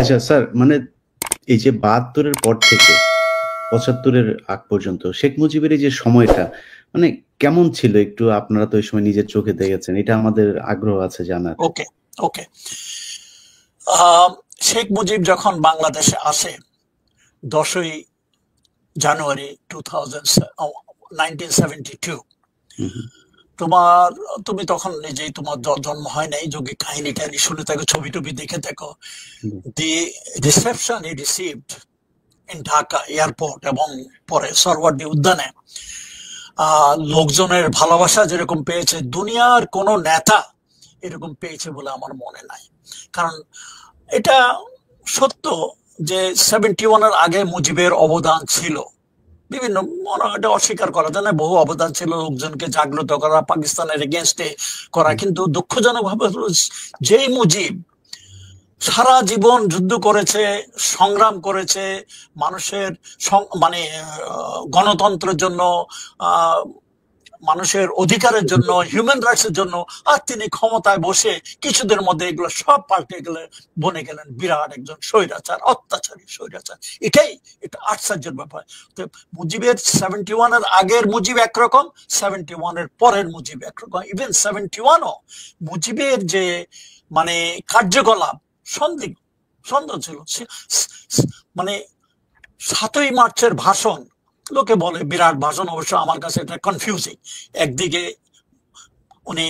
আচ্ছা স্যার, মানে এই যে ৭২-এর পর থেকে ৭৫-এর আগ পর্যন্ত শেখ মুজিবের এই যে সময়টা, মানে কেমন ছিল? একটু আপনারা তো ওই সময় নিজের চোখে দেখেছেন। এটা আমাদের আগ্রহ আছে জানার। ওকে, ওকে। শেখ মুজিব যখন বাংলাদেশে আসে 10ই জানুয়ারি 1972, তুমি তখন নিজেই, তোমার জন্ম হয় নাই, যোগী কাহিনী টাহিনী শুনে থাকো, ছবি টবি দেখে থাকো। The reception he received in Dhaka airport এবং পরে সরওয়ার্দী উদ্যানে লোকজনের ভালোবাসা যেরকম পেয়েছে, দুনিয়ার কোন নেতা এরকম পেয়েছে বলে আমার মনে নাই। কারণ এটা সত্য যে 71-এর আগে মুজিবের অবদান ছিল বিভিন্ন, এটা অস্বীকার করা যায় না, বহু অবদান ছিল, লোকজনকে জাগ্রত করা, পাকিস্তানের এগেনস্টে করা। কিন্তু দুঃখজনক ভাবে যেই মুজিব সারা জীবন যুদ্ধ করেছে, সংগ্রাম করেছে মানুষের মানে গণতন্ত্রের জন্য, মানুষের অধিকারের জন্য, হিউম্যান রাইটস এর জন্য, আর তিনি ক্ষমতায় বসে কিছুদের মধ্যে এগুলো সব পাল্টে গেলে বনে গেলেন বিরাট একজন স্বৈরাচার, অত্যাচারী স্বৈরাচার। এটা আশ্চর্যের ব্যাপার। তো মুজিবের 71-এর আগের মুজিব একরকম, 71-এর পরের মুজিব একরকম। ইভেন 71ও মুজিবের যে মানে কার্যকলাপ সন্দেহ ছিল। মানে 7ই মার্চের ভাষণ, লোকে বলে বিরাট ভাষণ, অবশ্য আমার কাছে এটা কনফিউজিং। একদিকে উনি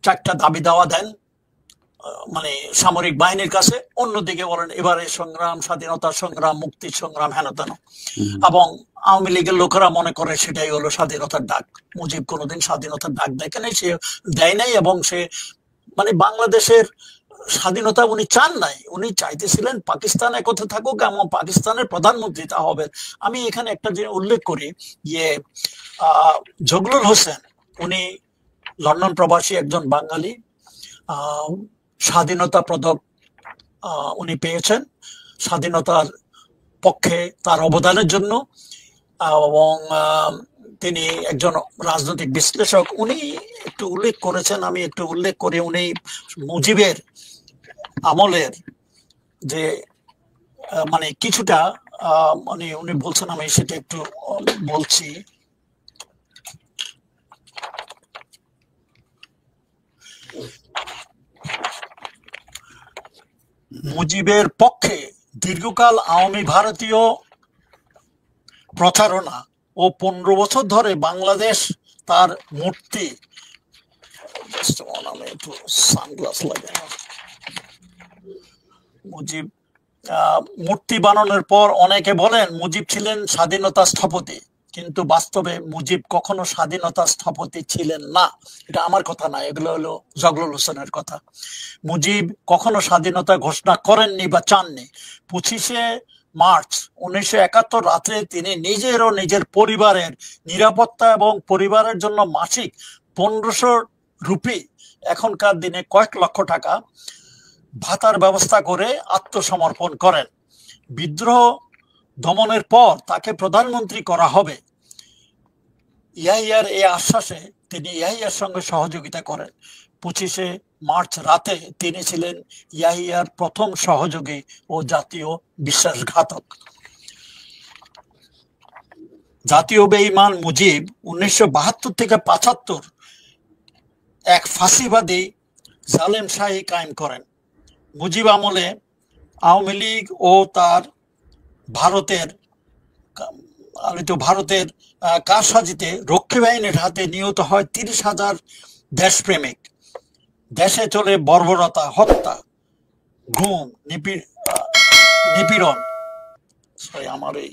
4টা দাবি দাওয়া দেন মানে সামরিক বাহিনীর কাছে, অন্যদিকে বলেন এবারে সংগ্রাম, স্বাধীনতা সংগ্রাম, মুক্তির সংগ্রাম, হেন তেন। এবং আওয়ামী লীগের লোকেরা মনে করে সেটাই হলো স্বাধীনতার ডাক। মুজিব কোনোদিন স্বাধীনতার ডাক দেখে নাই, সে দেয় নাই, এবং সে মানে বাংলাদেশের স্বাধীনতা উনি চান নাই। উনি চাইতেছিলেন পাকিস্তান একত্রে থাকুক এবং পাকিস্তানের প্রধানমন্ত্রী তা হবে। আমি এখানে একটা যে উল্লেখ করি, ইয়ে জগলুল হোসেন, উনি লন্ডন প্রবাসী একজন বাঙালি, স্বাধীনতা পদক উনি পেয়েছেন স্বাধীনতার পক্ষে তার অবদানের জন্য, এবং তিনি একজন রাজনৈতিক বিশ্লেষক। উনি একটু উল্লেখ করেছেন, আমি একটু উল্লেখ করি, উনি মুজিবের আমলের যে মানে কিছুটা মানে উনি বলছেন, আমি সেটা একটু বলছি। মুজিবের পক্ষে দীর্ঘকাল আওয়ামী ভারতীয় প্রচারণা ও 15 বছর ধরে বাংলাদেশ তার মূর্তি, আমি একটু সানগ্লাস লাগে, মুজিব মূর্তি বানানোর পর অনেকে বলেন মুজিব ছিলেন স্বাধীনতা স্থপতি, কিন্তু বাস্তবে মুজিব কখনো স্বাধীনতা স্থপতি ছিলেন না। এটা আমার কথা না, এগুলো হলো জগলুল হোসেনের কথা। মুজিব কখনো স্বাধীনতা ঘোষণা করেননি বা চাননি। 25শে মার্চ 1971 রাতে তিনি নিজের ও নিজের পরিবারের নিরাপত্তা এবং পরিবারের জন্য মাসিক 1500 রুপি, এখনকার দিনে কয়েক লক্ষ টাকা ভাতার ব্যবস্থা করে আত্মসমর্পণ করেন। বিদ্রোহ দমনের পর তাকে প্রধানমন্ত্রী করা হবে, ইয়াহিয়ার এই আশ্বাসে তিনি ইয়াহিয়ার সঙ্গে সহযোগিতা করেন। 25শে মার্চ রাতে তিনি ছিলেন ইয়াহিয়ার প্রথম সহযোগী ও জাতীয় বিশ্বাসঘাতক। জাতীয় বেঈমান মুজিব 1972 থেকে 75 এক ফাঁসিবাদী জালেম শাহী কায়েম করেন। মুজিব আমলে আওয়ামী লীগ ও তার ভারতের কারসাজিতে রক্ষী বাহিনীর হাতে নিহত হয় 30,000 দেশপ্রেমিক। দেশে চলে বর্বরতা, হত্যা, গুম, নিপীড়ন। আমার এই